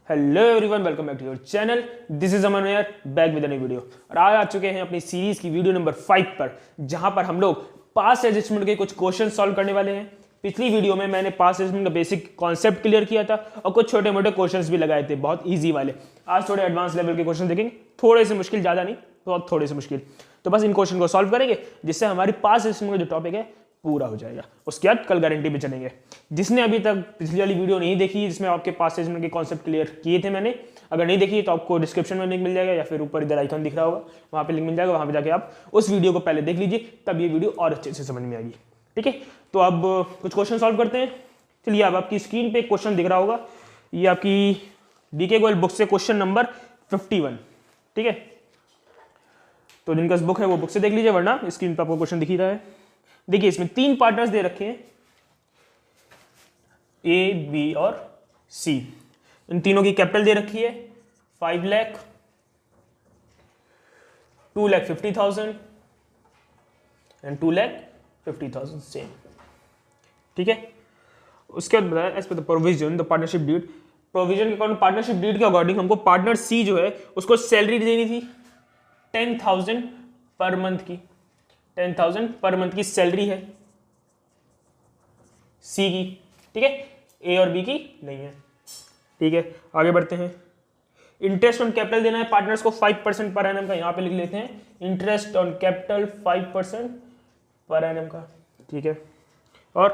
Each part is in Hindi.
Hello everyone, welcome back to your channel. This is Aman यार, back with a new video. और आज आ चुके हैं अपनी सीरीज की वीडियो नंबर 5 पर, जहां पर हम लोग पास्ट एडजस्टमेंट के कुछ क्वेश्चन सॉल्व करने वाले हैं। पिछली वीडियो में मैंने पास्ट एडजस्टमेंट का बेसिक कॉन्सेप्ट क्लियर किया था और कुछ छोटे मोटे क्वेश्चंस भी लगाए थे, बहुत ईजी वाले। आज थोड़े एडवांस लेवल के क्वेश्चन देखेंगे, थोड़े से मुश्किल, ज़्यादा नहीं, बहुत थोड़े से मुश्किल। तो बस इन क्वेश्चन को सॉल्व करेंगे, जिससे हमारी पास्ट एडजस्टमेंट का जो टॉपिक है पूरा हो जाएगा। उसके बाद कल गारंटी पे चलेंगे। जिसने अभी तक पिछली वाली वीडियो नहीं देखी, जिसमें आपके पास सेगमेंट के कॉन्सेप्ट क्लियर किए थे मैंने, अगर नहीं देखी तो आपको डिस्क्रिप्शन में लिंक मिल जाएगा या फिर ऊपर इधर आइकन दिख रहा होगा, वहाँ पे लिंक मिल जाएगा। वहाँ पे जाके आप उस वीडियो को पहले देख लीजिए, तब ये वीडियो और अच्छे से समझ में आएगी। ठीक है, तो अब कुछ क्वेश्चन सॉल्व करते हैं। चलिए, अब आपकी स्क्रीन पे क्वेश्चन दिख रहा होगा, ये आपकी डीके गोयल बुक से क्वेश्चन नंबर 51। ठीक है, तो जिनका बुक है वो बुक से देख लीजिए, वरना स्क्रीन पर आपको क्वेश्चन दिख ही रहा है। देखिए, इसमें 3 पार्टनर्स दे रखे हैं, ए, बी और सी। इन तीनों की कैपिटल दे रखी है 5 लाख, 2,50,000 एंड 2,50,000 सेम। ठीक है, उसके बाद बताया as per the provision the partnership deed. Provision के अकॉर्डिंग, पार्टनरशिप डीड के अकॉर्डिंग हमको पार्टनर सी जो है उसको सैलरी देनी थी 10,000 पर मंथ की। 10,000 पर मंथ की सैलरी है सी की। ठीक है, ए और बी की नहीं है। ठीक है, आगे बढ़ते हैं। इंटरेस्ट ऑन कैपिटल देना है पार्टनर्स को 5% पर एनम का, यहां पे लिख लेते हैं interest on capital 5% per annum का। ठीक है, और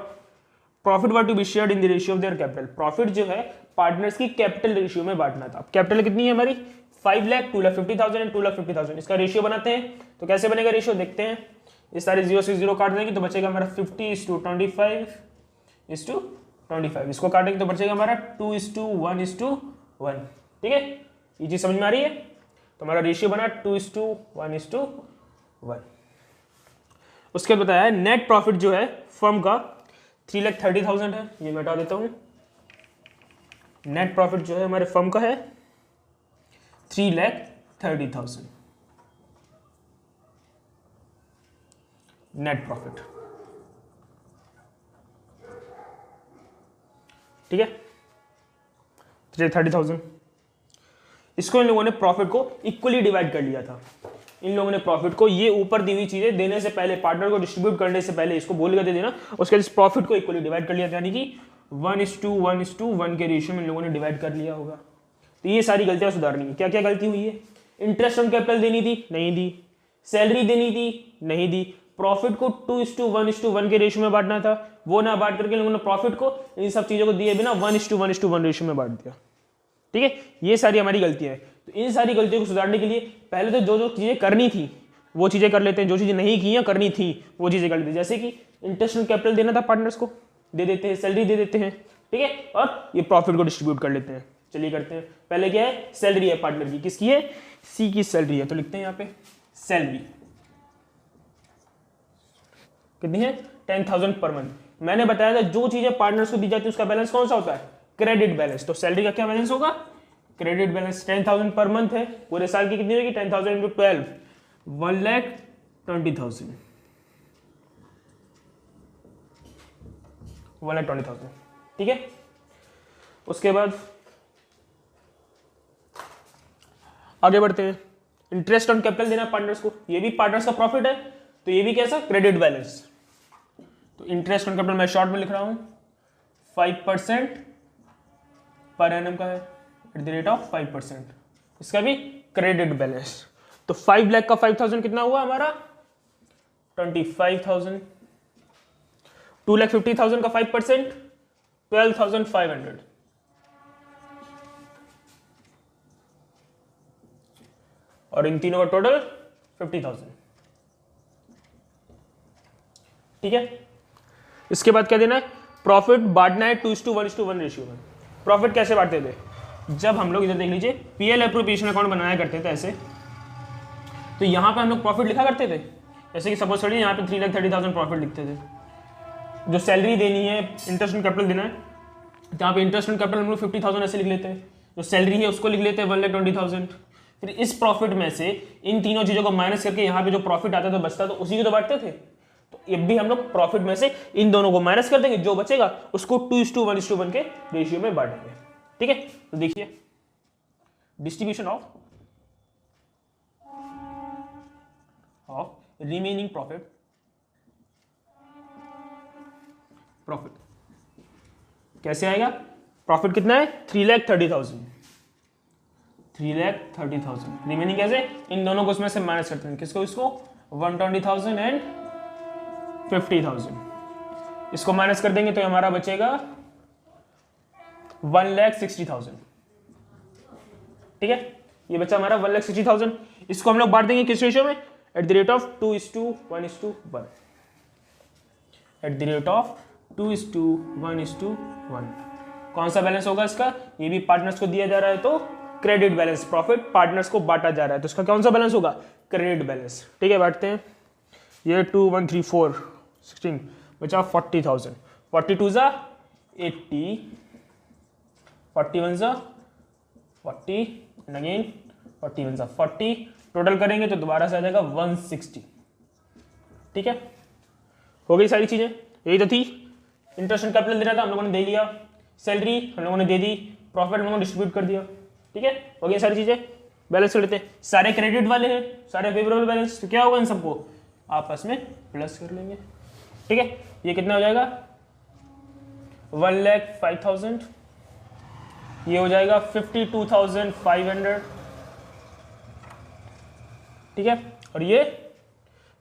profit were to be shared in the ratio of their capital. Profit जो है पार्टनर्स की कैपिटल रेशियो में बांटना था। कैपिटल कितनी है हमारी? 5 लाख, 2,50,000 एंड 2,50,000। इसका रेशियो बनाते हैं, तो कैसे बनेगा रेशियो देखते हैं। ये सारे 0 से 0 काट देंगे तो बचेगा हमारा 50:25:25। इसको काटेंगे तो बचेगा हमारा 2:1:1। ठीक है, ये चीज समझ में आ रही है। तो हमारा रेशियो बना 2:1:1। उसके बाद बताया नेट प्रॉफिट जो है फर्म का 3,30,000 है, ये मैं हटा देता हूं। नेट प्रॉफिट जो है हमारे फर्म का है 3,30,000 नेट प्रॉफिट। ठीक है, 3,30,000। इसको इन लोगों ने प्रॉफिट को इक्वली डिवाइड कर लिया था। इन लोगों ने प्रॉफिट को, ये ऊपर दी हुई चीजें देने से पहले, पार्टनर को डिस्ट्रीब्यूट करने से पहले इसको बोल कर दे देना, उसके बाद इस प्रॉफिट को इक्वली डिवाइड कर लिया था, यानी कि 1:1:1 के रेशियो में इन लोगों ने डिवाइड कर लिया होगा। तो ये सारी गलतियां सुधारनी है। क्या क्या गलती हुई है? इंटरेस्ट ऑन कैपिटल देनी थी, नहीं दी। सैलरी देनी थी, नहीं दी। प्रॉफिट को 2:1:1 के रेशियो में बांटना था, वो ना बांट करके लोगों ने प्रॉफिट को इन सब चीजों को दिए बिना 1:1:1 रेशियो में बांट दिया। ठीक है, ये सारी हमारी गलतियां हैं। तो इन सारी गलतियों को सुधारने के लिए पहले तो जो जो चीजें करनी थी वो चीजें कर लेते हैं, जो चीजें नहीं की या करनी थी वो चीजें कर लेते हैं। जैसे कि इंटरेस्ट ऑन कैपिटल देना था पार्टनर्स को, दे देते हैं, सैलरी दे देते हैं। ठीक है, और ये प्रॉफिट को डिस्ट्रीब्यूट कर लेते हैं। चलिए करते हैं। पहले क्या है? सैलरी है पार्टनर की। किसकी है? सी की सैलरी है, तो लिखते हैं यहाँ पे सैलरी कितनी है? 10,000 पर मंथ। मैंने बताया था जो चीजें पार्टनर्स को दी जाती है उसका बैलेंस कौन सा होता है? Credit balance. तो सैलरी का क्या बैलेंस होगा? Credit balance. 10,000 पर मंथ है, पूरे साल की कितनी होगी? 10,000 × 12, 1,20,000। 1,20,000। ठीक है, उसके बाद आगे बढ़ते हैं। इंटरेस्ट ऑन कैपिटल देना पार्टनर्स को, ये भी पार्टनर्स का प्रॉफिट है, तो ये भी कैसा? Credit balance. तो इंटरेस्ट ऑन कैपिटल मैं शॉर्ट में लिख रहा हूं 5% पर एनम का है, एट द रेट ऑफ 5%। इसका भी क्रेडिट बैलेंस। तो 5 लाख का 5,000 कितना हुआ हमारा? 25,000। 2,50,000 का 5% 12,500। और इन तीनों का टोटल 50,000। ठीक है, इसके बाद क्या देना है? प्रॉफिट बांटना है 2:1:1 रेशियो में। प्रॉफिट कैसे बांटते थे? जब हम लोग इधर देख लीजिए, पीएल एप्रोप्रिएशन अकाउंट बनाया करते थे ऐसे, तो यहां पे हम लोग प्रॉफिट लिखा करते थे। जैसे कि सपोज करिए यहाँ पे 3,30,000 प्रॉफिट लिखते थे। जो सैलरी देनी है, इंटरेस्ट ऑन कैपिटल देना है, तो यहाँ पे इंटरेस्ट ऑन कैपिटल हम लोग 50,000 ऐसे लिख लेते हैं। जो सैलरी है उसको लिख लेते हैं 1,20,000। फिर इस प्रॉफिट में से इन तीनों चीजों को माइनस करके यहाँ पे जो प्रॉफिट आता था बचता, तो उसी को तो बांटते थे। तो ये भी हम लोग प्रॉफिट में से इन दोनों को माइनस कर देंगे, जो बचेगा उसको 2:1:1 के रेशियो में बांटेंगे। ठीक है, तो देखिए डिस्ट्रीब्यूशन ऑफ रिमेनिंग प्रॉफिट कैसे आएगा? प्रॉफिट कितना है? 3,30,000 रिमेनिंग कैसे? इन दोनों को उसमें से माइनस करते हैं। किसको? इसको 120,000 एंड 50,000 इसको माइनस कर देंगे तो हमारा बचेगा 1,60,000। ठीक है, ये बचा हमारा 1,60,000। इसको हम लोग बांट देंगे किस रेशियो में? At the rate of 2:1:1। At the rate of 2:1:1। कौन सा बैलेंस होगा इसका? ये भी पार्टनर्स को दिया जा रहा है तो क्रेडिट बैलेंस। प्रॉफिट पार्टनर्स को बांटा जा रहा है तो इसका कौन सा बैलेंस होगा? Credit balance. ठीक है, बांटते हैं। ये 2, 1, 3, 4, 16 बचा 40,000। 42 जा 80, 41 जा 40 एंड अगेन 41 जा 40। टोटल करेंगे तो दोबारा से आ जाएगा 160। ठीक है, हो गई सारी चीजें। यही तो थी। इंटरेस्ट एंड कैपिटल देना था, हम लोगों ने दे लिया। सैलरी हम लोगों ने दे दी। प्रॉफिट हम लोगों ने डिस्ट्रीब्यूट कर दिया। ठीक है, हो गई सारी चीजें। बैलेंस कर लेते हैं। सारे क्रेडिट वाले हैं, सारे फेवरेबल बैलेंस, तो क्या होगा? इन सबको आपस में प्लस कर लेंगे। ठीक है, ये कितना हो जाएगा? 1,05,000। ये हो जाएगा 52,500। ठीक है, और ये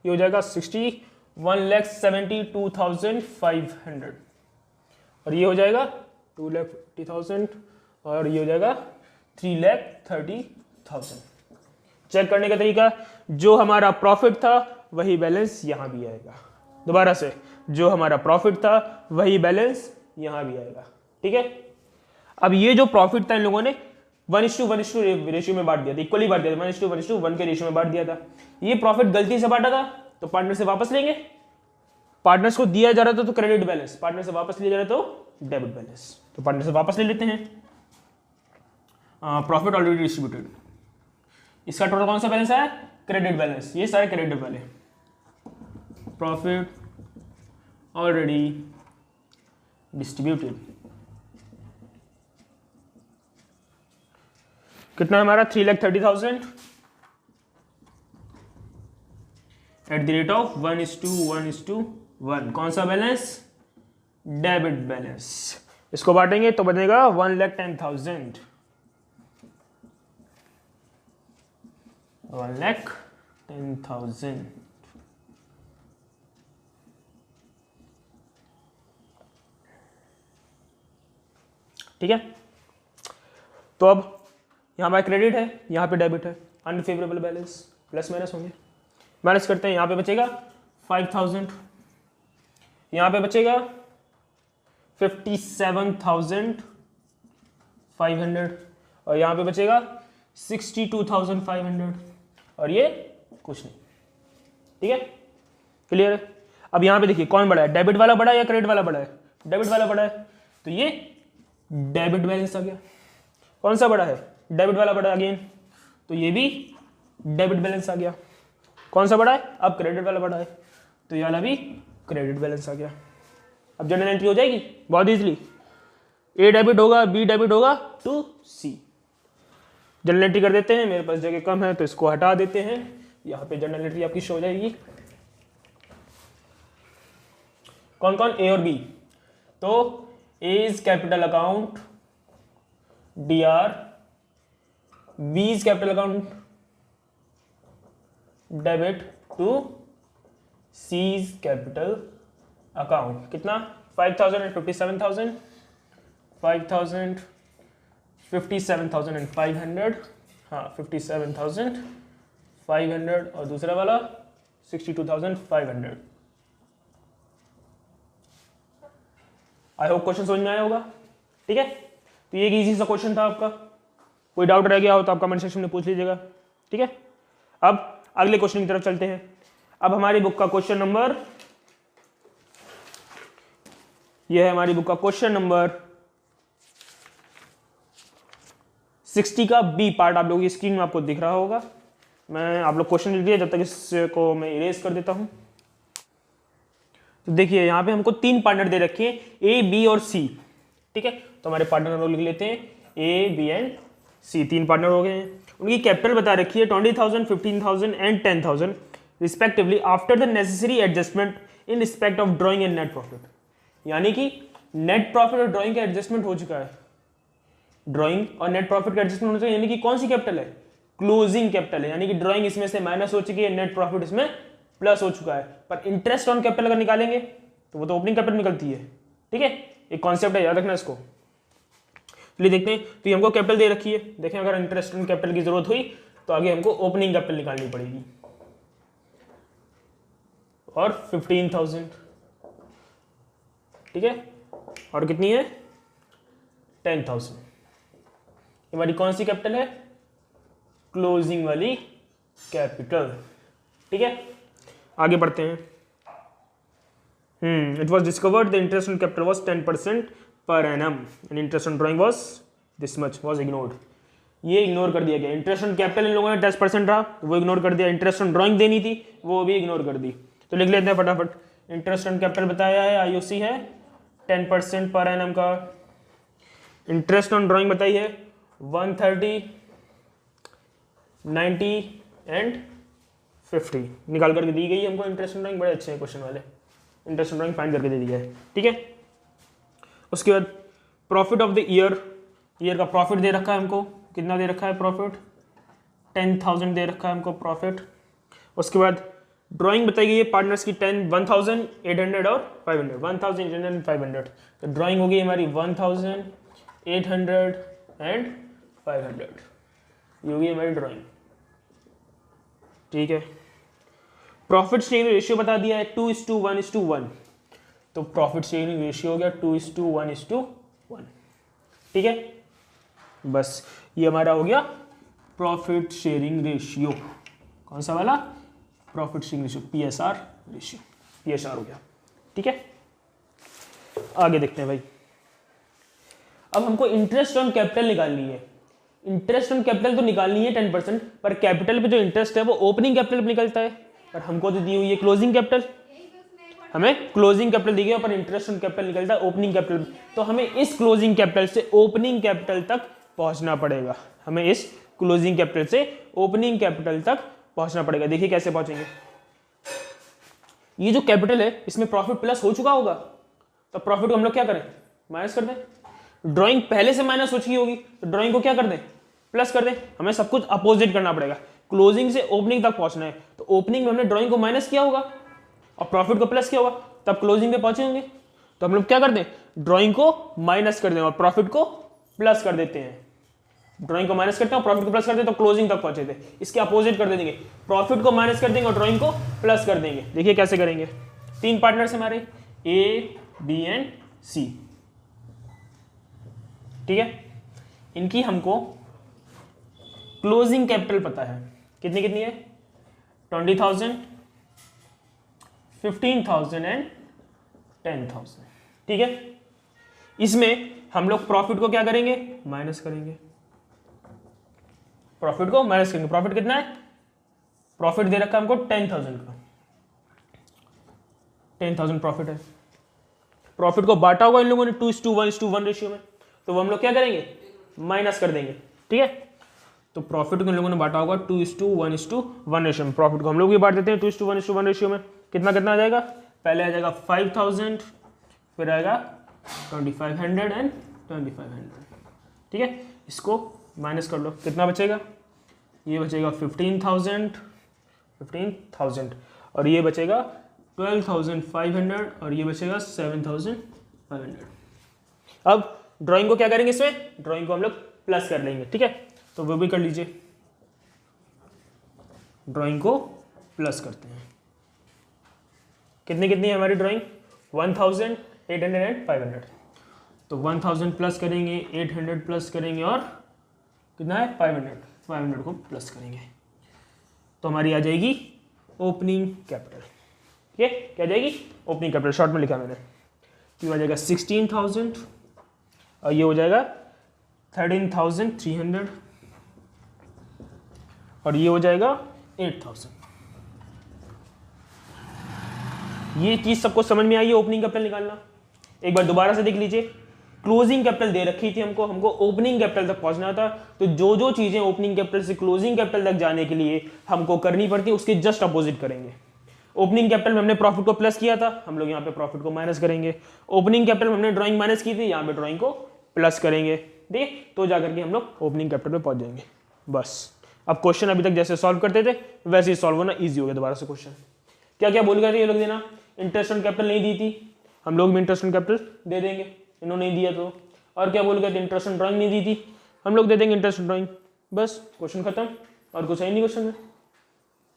हो जाएगा 1,72,500। और ये हो जाएगा 2,50,000 और ये हो जाएगा 3,30,000। चेक करने का तरीका, जो हमारा प्रॉफिट था वही बैलेंस यहां भी आएगा। दोबारा से, जो हमारा प्रॉफिट था वही बैलेंस यहां भी आएगा। ठीक है, अब ये जो प्रॉफिट था इन लोगों ने 1:1 रेशियो में बांट दिया था, इक्वली बांट दिया था, 1:1 के रेशियो में बांट दिया था। ये प्रॉफिट गलती से बांटा था तो पार्टनर से वापस लेंगे। पार्टनर्स को दिया जा रहा था तो क्रेडिट बैलेंस, पार्टनर से वापस लिया जा रहा तो डेबिट बैलेंस। तो पार्टनर से वापस ले लेते हैं। प्रॉफिट ऑलरेडी डिस्ट्रीब्यूटेड, इसका टोटल कौन सा बैलेंस है? Credit balance. ये सारे क्रेडिट वाले। प्रॉफिट ऑलरेडी डिस्ट्रीब्यूटेड कितना हमारा? 3,30,000 एट द रेट ऑफ 1:1:1। कौन सा बैलेंस? Debit balance. इसको बांटेंगे तो बनेगा 1,10,000। 1,10,000। ठीक है, तो अब यहां पर क्रेडिट है, यहां पे डेबिट है। अनफेवरेबल बैलेंस प्लस माइनस होंगे। माइनस करते हैं, यहां पे बचेगा 5,000, यहां पे बचेगा 57,500 और यहां पे बचेगा 62,500 और ये कुछ नहीं। ठीक है, क्लियर है? अब यहां पे देखिए कौन बड़ा है? डेबिट वाला बड़ा है या क्रेडिट वाला बड़ा है? डेबिट वाला बड़ा है, तो ये डेबिट बैलेंस आ गया। कौन सा बड़ा है? डेबिट वाला बड़ा अगेन, तो ये भी डेबिट बैलेंस आ गया। कौन सा बड़ा है? अब क्रेडिट वाला बड़ा है, तो ये वाला भी क्रेडिट बैलेंस आ गया। अब जनरल एंट्री हो जाएगी बहुत इजीली। ए डेबिट होगा, बी डेबिट होगा टू सी। जनरल एंट्री कर देते हैं। मेरे पास जगह कम है तो इसको हटा देते हैं। यहाँ पे जनरल एंट्री आपकी शो हो जाएगी। कौन कौन? ए और बी। तो A is capital account DR, B is capital account debit to C is capital account। कितना? 5,000 and 57,000, 5,000, 57,500। हाँ, 57,500 और दूसरा वाला 62,500। आई होप क्वेश्चन समझ में आया होगा। ठीक है, तो ये एक इजी सा क्वेश्चन था आपका। कोई डाउट रह गया हो तो आप कमेंट सेक्शन में पूछ लीजिएगा। ठीक है, अब अगले क्वेश्चन की तरफ चलते हैं। अब हमारी बुक का क्वेश्चन नंबर, यह है हमारी बुक का क्वेश्चन नंबर 60 का बी पार्ट। आप लोगों की स्क्रीन में आपको दिख रहा होगा। मैं आप लोग क्वेश्चन लिख दिया, जब तक इसको मैं इरेज कर देता हूं। तो देखिए यहां पे हमको 3 पार्टनर दे रखे हैं, ए, बी और सी। ठीक है, तो हमारे पार्टनर हम लोग लिख लेते हैं A, B and C, 3 partner हो गए हैं। उनकी कैपिटल बता रखी है 20,000, 15,000 and 10,000 respectively after the necessary adjustment in respect of drawing and net profit. यानी कि नेट प्रॉफिट और ड्राइंग का एडजस्टमेंट हो चुका है, ड्राइंग और नेट प्रॉफिट का एडजस्टमेंट होना चाहिए। यानी कि कौन सी कैपिटल है? क्लोजिंग कैपिटल है। यानी कि ड्राइंग इसमें से माइनस हो चुकी है, नेट प्रॉफिट इसमें प्लस हो चुका है। पर इंटरेस्ट ऑन कैपिटल अगर निकालेंगे तो वो तो ओपनिंग कैपिटल निकलती है। ठीक है, एक कॉन्सेप्ट है, याद रखना इसको। चलिए देखते हैं, तो ये हमको कैपिटल दे रखी है। देखें अगर इंटरेस्ट ऑन कैपिटल की जरूरत हुई तो आगे हमको ओपनिंग कैपिटल निकालनी पड़ेगी। और 15,000, ठीक है, और कितनी है? 10,000। ये हमारी कौन सी कैपिटल है? क्लोजिंग वाली कैपिटल। ठीक है, आगे बढ़ते हैं। It was discovered the interest on capital was 10% per annum and interest on drawing was this much was ignored. ये इग्नोर कर दिया गया। इंटरेस्ट ऑन कैपिटल इन लोगों ने 10% रहा, वो इग्नोर कर दिया। इंटरेस्ट ऑन ड्राइंग देनी थी, वो भी इग्नोर कर दी। तो लिख लेते हैं फटाफट। इंटरेस्ट ऑन कैपिटल बताया है, आईओसी है 10% पर एनम का। इंटरेस्ट ऑन ड्राइंग बताई है 130, 90 एंड 50 निकाल करके दी गई हमको। इंटरेस्ट ऑन ड्राइंग बड़े अच्छे हैं क्वेश्चन वाले, इंटरेस्ट ऑन ड्राइंग फाइंड करके दे दिया है। ठीक है, उसके बाद प्रॉफिट ऑफ द ईयर का प्रॉफिट दे रखा है हमको। कितना दे रखा है प्रॉफिट? 10,000 दे रखा है हमको प्रॉफिट। उसके बाद ड्राइंग बताई गई है पार्टनर्स की 1,800 और 500, 1,800 एंड 500। तो ड्राइंग होगी हमारी 1,800 एंड 500, ये होगी हमारी ड्राइंग। ठीक है, प्रॉफिट शेयरिंग रेशियो बता दिया है 2:1:1। तो प्रॉफिट शेयरिंग रेशियो हो गया 2:1:1। ठीक है, बस ये हमारा हो गया प्रॉफिट शेयरिंग रेशियो। कौन सा वाला? Profit sharing ratio, PSR ratio, PSR हो गया। ठीक है, आगे देखते हैं भाई। अब हमको इंटरेस्ट ऑन कैपिटल निकालनी है। इंटरेस्ट ऑन कैपिटल तो निकालनी है 10%, पर कैपिटल पे जो इंटरेस्ट है वो ओपनिंग कैपिटल पे निकलता है। पर हमको तो दी हुई है क्लोजिंग कैपिटल, हमें क्लोजिंग कैपिटल दी गई, पर इंटरेस्ट ऑन कैपिटल निकलता है ओपनिंग कैपिटल। तो हमें इस क्लोजिंग कैपिटल से ओपनिंग कैपिटल तक पहुंचना पड़ेगा। हमें इस क्लोजिंग कैपिटल से ओपनिंग कैपिटल तक पहुंचना पड़ेगा। देखिए कैसे पहुंचेंगे। ये जो कैपिटल है इसमें प्रॉफिट प्लस हो चुका होगा, तो प्रॉफिट को हम लोग क्या करें? माइनस कर दें। ड्राइंग पहले से माइनस हो चुकी होगी, तो ड्राइंग को क्या कर दें? प्लस कर दें। हमें सब कुछ अपोजिट करना पड़ेगा। क्लोजिंग से ओपनिंग तक पहुंचना है, तो ओपनिंग में हमने ड्राइंग को माइनस किया होगा और प्रॉफिट को प्लस किया होगा, तब क्लोजिंग पे पहुंचे होंगे। तो हम लोग क्या कर दें? ड्राइंग को माइनस कर दें और प्रॉफिट को प्लस कर देते हैं। ड्राइंग को माइनस करते हैं और प्रॉफिट को प्लस करते हैं, तो क्लोजिंग तक पहुंचे थे। इसके अपोजिट कर देंगे, प्रॉफिट को माइनस कर देंगे और ड्राइंग को प्लस कर देंगे। देखिए कैसे करेंगे। 3 पार्टनर्स हमारे A, B एंड C। ठीक है, इनकी हमको क्लोजिंग कैपिटल पता है। कितनी कितनी है? 20,000, 15,000 एंड 10,000। ठीक है, इसमें हम लोग प्रॉफिट को क्या करेंगे? माइनस करेंगे। प्रॉफिट को माइनस करेंगे। प्रॉफिट कितना है? प्रॉफिट दे रखा है हमको 10,000 का, 10,000 प्रॉफिट है। प्रॉफिट को बांटा होगा इन लोगों ने 2:1:1 रेशियो में, तो वो हम लोग क्या करेंगे? माइनस कर देंगे। ठीक है, तो प्रॉफिट को इन लोगों ने बांटा होगा 2:1:1 रेशियो में। प्रॉफिट को हम लोग भी बांट देते हैं 2:1:1 रेशियो में। कितना कितना आ जाएगा? पहले आ जाएगा 5,000, फिर आएगा 2,500 एंड 2,500। ठीक है, इसको माइनस कर लो, कितना बचेगा? ये बचेगा 15,000 और ये बचेगा 12,500 और ये बचेगा 7,500। अब ड्राइंग को क्या करेंगे? इसमें ड्राइंग को हम लोग प्लस कर लेंगे। ठीक है, तो वो भी कर लीजिए। ड्राइंग को प्लस करते हैं। कितनी कितनी है हमारी ड्राइंग? 1,800 एंड 500। तो 1,000 प्लस करेंगे, 800 प्लस करेंगे और कितना है? 500 को प्लस करेंगे, तो हमारी आ जाएगी ओपनिंग कैपिटल। ठीक है, क्या आ जाएगी? Opening capital. शॉर्ट में लिखा मैंने। तो आ जाएगा 16,000 और ये हो जाएगा 13,300 और ये हो जाएगा 8,000। ये चीज सबको समझ में आई है ओपनिंग कैपिटल निकालना। एक बार दोबारा से देख लीजिए। क्लोजिंग कैपिटल दे रखी थी हमको ओपनिंग कैपिटल तक पहुंचना था। तो जो जो चीजें ओपनिंग कैपिटल से क्लोजिंग कैपिटल तक जाने के लिए हमको करनी पड़ती है उसके जस्ट अपोजिट करेंगे। ओपनिंग कैपिटल में हमने प्रॉफिट को प्लस किया था, हम लोग यहाँ पे प्रॉफिट को माइनस करेंगे। ओपनिंग कैपिटल में हमने ड्राइंग माइनस की थी, यहाँ पे ड्राइंग को प्लस करेंगे, ठीक, तो जाकर के हम लोग ओपनिंग कैपिटल पे पहुंच जाएंगे। बस अब क्वेश्चन अभी तक जैसे सॉल्व करते थे वैसे ही सॉल्व होना ईजी हो गया दोबारा से क्वेश्चन। क्या क्या बोल गए थे ये लोग देना, इंटरेस्ट ऑन कैपिटल नहीं दी थी, हम लोग भी इंटरेस्ट ऑन कैपिटल दे देंगे, इन्होंने नहीं दिया तो। और क्या बोल गए थे, इंटरेस्ट ऑन ड्राइंग नहीं दी थी, हम लोग दे देंगे इंटरेस्ट ऑन ड्राइंग। बस क्वेश्चन खत्म, और कुछ है नहीं क्वेश्चन में,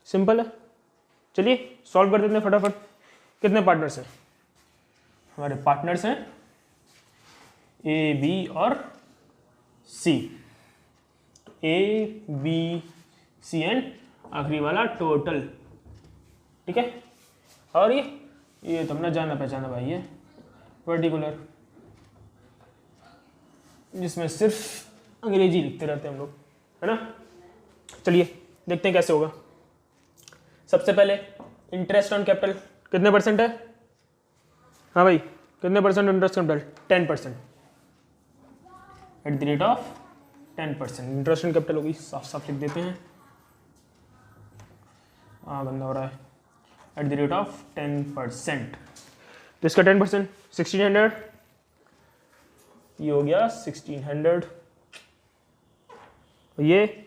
सिंपल है। चलिए सॉल्व कर देते हैं फटाफट। कितने पार्टनर्स हैं हमारे, पार्टनर्स हैं ए बी और सी, ए बी सी एंड आखिरी वाला टोटल, ठीक है। और ये तो हमने जाना पहचाना भाई है पर्टिकुलर, जिसमें सिर्फ अंग्रेजी लिखते रहते हैं हम लोग, है ना। चलिए देखते हैं कैसे होगा। सबसे पहले इंटरेस्ट ऑन कैपिटल कितने परसेंट है, हाँ भाई कितने percent interest capital, 10%, at the rate of 10%। Interest on capital होगी, साफ साफ लिख देते हैं, हाँ गंदा हो रहा है, एट द रेट ऑफ 10%। तो इसका 10% 1600, ये हो गया 1600, ये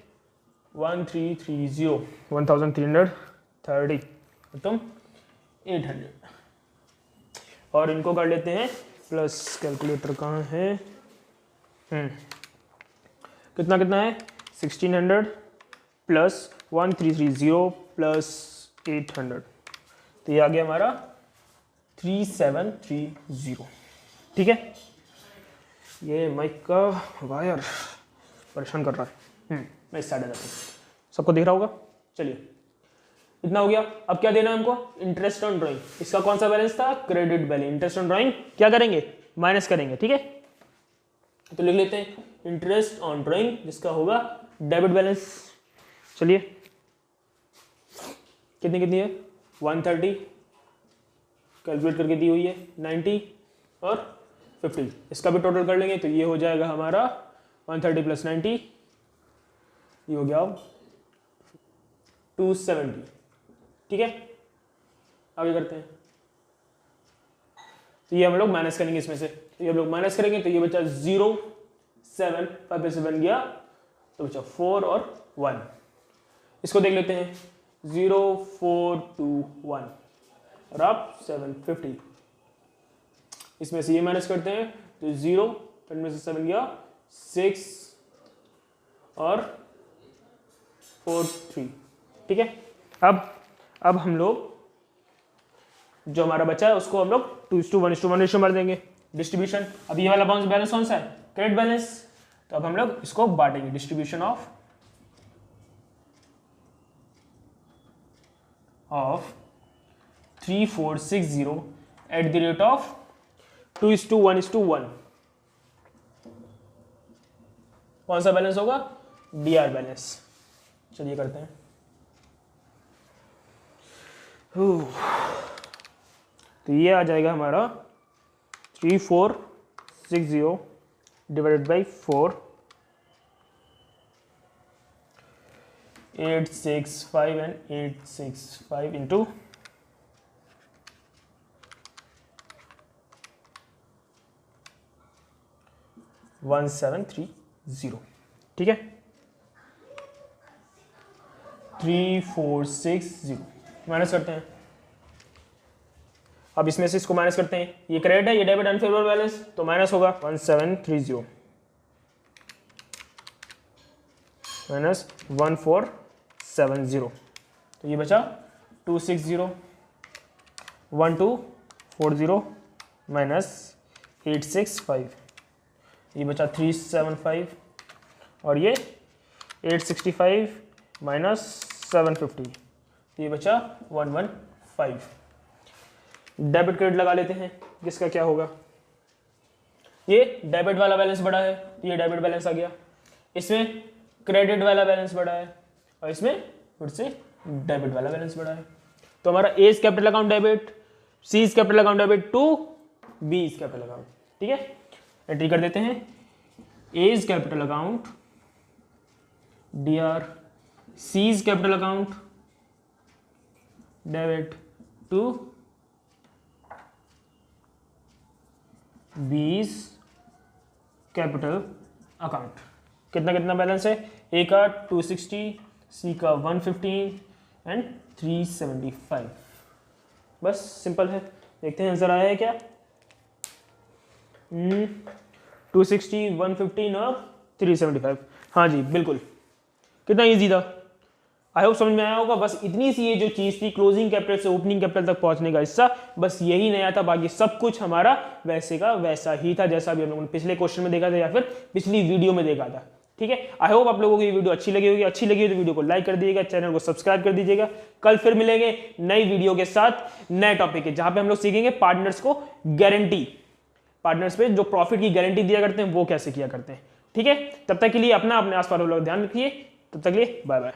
1330 1330, तुम 800, और इनको कर लेते हैं प्लस, कैलकुलेटर कहाँ है, कितना कितना है 1600 प्लस 1330 प्लस 800, तो ये आ गया हमारा 3730, ठीक है। ये माइक का वायर परेशान कर रहा है, मैं इस साइड आ जाता हूँ, सबको दिख रहा होगा। चलिए इतना हो गया। अब क्या देना है हमको, इंटरेस्ट ऑन ड्राइंग, इसका कौन सा बैलेंस था, credit balance. Interest on drawing क्या करेंगे, माइनस करेंगे, ठीक है। तो लिख लेते हैं इंटरेस्ट ऑन ड्राइंग, जिसका होगा डेबिट बैलेंस। चलिए कितनी कितनी है, 130 कैलकुलेट करके दी हुई है, 90 और 50, इसका भी टोटल कर लेंगे तो ये हो जाएगा हमारा 130 प्लस 90, ये हो गया 270, ठीक है। आगे करते हैं, तो ये हम लोग माइनस करेंगे इसमें से, तो ये हम लोग माइनस करेंगे तो ये बचा 0, 7, 5 से बन गया तो बचा 4 और 1। इसको देख लेते हैं, 0, 4, 2, 1 और अब 750, इसमें से ये माइनस करते हैं तो 0, 10 में से 7 गया 6 और 4, 3, ठीक है। अब हम लोग जो हमारा बचा है उसको हम लोग 2:1 मार देंगे डिस्ट्रीब्यूशन। अब ये वाला बैलेंस कौन सा है, क्रेडिट बैलेंस, तो अब हम लोग इसको बांटेंगे, distribution of 3460 at the rate of 2:1:1। कौन सा बैलेंस होगा, डीआर बैलेंस। चलिए करते हैं, तो ये आ जाएगा हमारा 3460 डिवाइडेड बाई 4, 865 एंड 865 इंटू 1730, ठीक है। 3460 माइनस करते हैं। अब इसमें से इसको माइनस करते हैं, ये क्रेडिट है, ये डेबिट, अनफेवरेबल बैलेंस, तो माइनस होगा 1730 माइनस 1470, तो ये बचा 260, 1240 माइनस 865, ये बचा 375 और ये 865 माइनस 750, ये बचा 115। डेबिट क्रेडिट लगा लेते हैं, जिसका क्या होगा, ये डेबिट वाला बैलेंस बढ़ा है, ये डेबिट बैलेंस आ गया, इसमें क्रेडिट वाला बैलेंस बढ़ा है और इसमें फिर से डेबिट वाला बैलेंस बढ़ा है। तो हमारा A is capital account debit, C is capital account debit to B is capital account, ठीक है। एंट्री कर देते हैं, A's capital account, DR C's capital account, debit to B's capital account. कितना कितना बैलेंस है, ए का 260, सी का 115 एंड 375। बस सिंपल है, देखते हैं आंसर आया है क्या। 260, 115 और 375। हाँ जी बिल्कुल, कितना इजी था। आई होप समझ में आया होगा। बस इतनी सी ये जो चीज़ थी, क्लोजिंग कैपिटल से ओपनिंग कैपिटल तक पहुंचने का हिस्सा, बस यही नया था। बाकी सब कुछ हमारा वैसे का वैसा ही था जैसा भी हम लोगों ने पिछले क्वेश्चन में देखा था या फिर पिछली वीडियो में देखा था। ठीक है, आई होप आप लोगों को ये वीडियो अच्छी लगी होगी। अच्छी लगी तो वीडियो को लाइक कर दीजिएगा, चैनल को सब्सक्राइब कर दीजिएगा। कल फिर मिलेंगे नई वीडियो के साथ, नए टॉपिक है, जहां पे हम लोग सीखेंगे पार्टनर्स को गारंटी, पार्टनर्स पे जो प्रॉफिट की गारंटी दिया करते हैं वो कैसे किया करते हैं। ठीक है, तब तक के लिए अपना अपने आसपास वालों का ध्यान रखिए। तब तक के लिए बाय बाय।